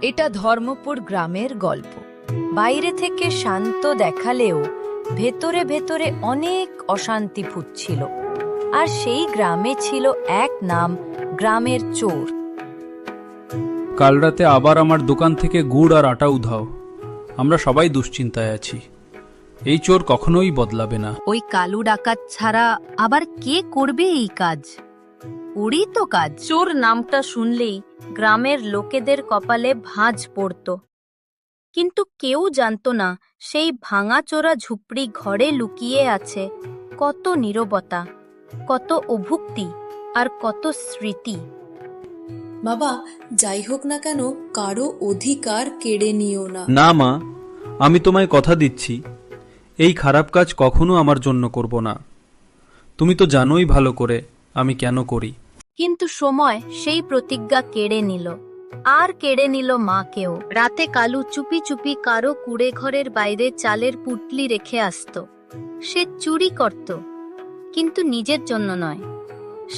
এটা ধর্মপুর গ্রামের গল্প। বাইরে থেকে শান্ত দেখালেও ভেতরে ভেতরে অনেক অশান্তি ফুটছিল। আর সেই গ্রামে ছিল এক নাম, গ্রামের চোর। কাল রাতে আবার আমার দোকান থেকে গুড় আর আটা উধাও। আমরা সবাই দুশ্চিন্তায় আছি। এই চোর কখনোই বদলাবে না। ওই কালু ডাকাত ছাড়া আবার কে করবে এই কাজ? ওরই তো কাজ। চোর নামটা শুনলেই গ্রামের লোকেদের কপালে ভাঁজ পড়ত। কিন্তু কেউ জানতো না সেই ভাঙাচোরা ঝুপড়ি ঘরে লুকিয়ে আছে কত নীরবতা, কত অভুক্তি আর কত স্মৃতি। বাবা, যাই হোক না কেন, কারো অধিকার কেড়ে নিও না। না মা, আমি তোমায় কথা দিচ্ছি, এই খারাপ কাজ কখনো আমার জন্য করব না। তুমি তো জানোই ভালো করে আমি কেন করি। কিন্তু সময় সেই প্রতিজ্ঞা কেড়ে নিল, আর কেড়ে নিল মাকেও। রাতে কালু চুপি চুপি কারো কুড়ে ঘরের বাইরে চালের পুটলি রেখে আসত। সে চুরি করত, কিন্তু নিজের জন্য নয়।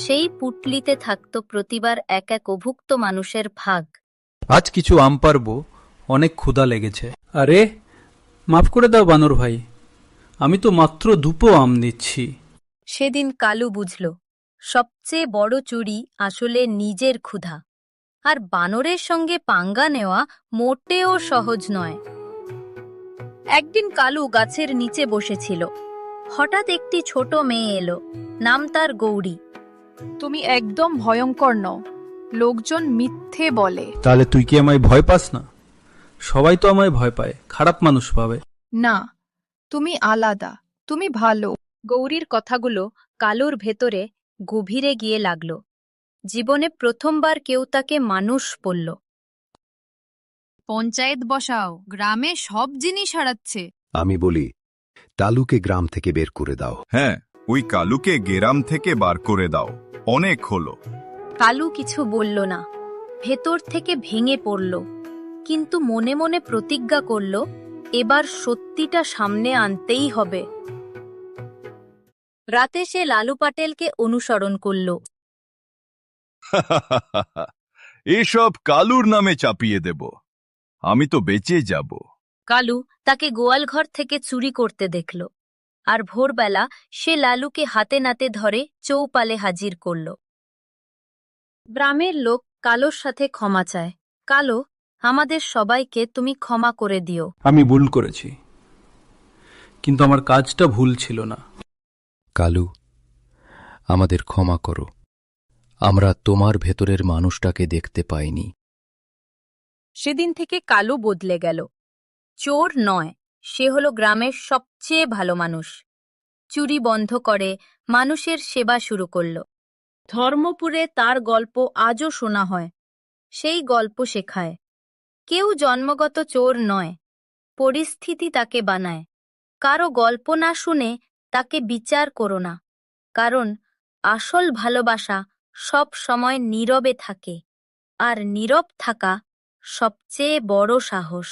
সেই পুটলিতে থাকত প্রতিবার এক এক অভুক্ত মানুষের ভাগ। আজ কিছু আম পারবো, অনেক ক্ষুধা লেগেছে। আরে মাফ করে দাও বানর ভাই, আমি তো মাত্র দুপো আম নিচ্ছি। সেদিন কালু বুঝল, সবচেয়ে বড় চুরি আসলে নিজের ক্ষুধা। আর বানরের সঙ্গে পাঙ্গা নেওয়া মোটেও সহজ নয়। একদিন কালু গাছের নিচে বসেছিল। হঠাৎ একটি ছোট মেয়ে এলো, নাম তার গৌরী। তুমি একদম ভয়ঙ্কর নও, লোকজন মিথ্যে বলে। তাহলে তুই কি আমায় ভয় পাস না? সবাই তো আমায় ভয় পায়, খারাপ মানুষ পাবে। না, তুমি আলাদা, তুমি ভালো। গৌরীর কথাগুলো কালুর ভেতরে গভীরে গিয়ে লাগল। জীবনে প্রথমবার কেউ তাকে মানুষ বলল। পঞ্চায়েত বসাও, গ্রামে সব জিনিস হারাচ্ছে। আমি বলি, টালুকে গ্রাম থেকে বের করে দাও। হ্যাঁ, ওই কালুকে গ্রাম থেকে বার করে দাও, অনেক হলো। কালু কিছু বলল না, ভেতর থেকে ভেঙে পড়ল। কিন্তু মনে মনে প্রতিজ্ঞা করল, এবার সত্যিটা সামনে আনতেই হবে। রাতে সে লালু পাটেলকে অনুসরণ করল। এসব কালুর নামে চাপিয়ে দেব, আমি তো বেঁচে যাব। কালু তাকে গোয়ালঘর থেকে চুরি করতে দেখল। আর ভোরবেলা সে লালুকে হাতে নাতে ধরে চৌপালে হাজির করল। গ্রামের লোক কালোর সাথে ক্ষমা চায়। কালো, আমাদের সবাইকে তুমি ক্ষমা করে দিও। আমি ভুল করেছি, কিন্তু আমার কাজটা ভুল ছিল না। কালু, আমাদের ক্ষমা করো, আমরা তোমার ভেতরের মানুষটাকে দেখতে পাইনি। সেদিন থেকে কালু বদলে গেল। চোর নয়, সে হলো গ্রামের সবচেয়ে ভালো মানুষ। চুরি বন্ধ করে মানুষের সেবা শুরু করল। ধর্মপুরে তার গল্প আজও শোনা হয়। সেই গল্প শেখায়, কেউ জন্মগত চোর নয়, পরিস্থিতি তাকে বানায়। কারো গল্প না শুনে তাকে বিচার করো না, কারণ আসল ভালোবাসা সব সময় নীরবে থাকে, আর নীরব থাকা সবচেয়ে বড় সাহস।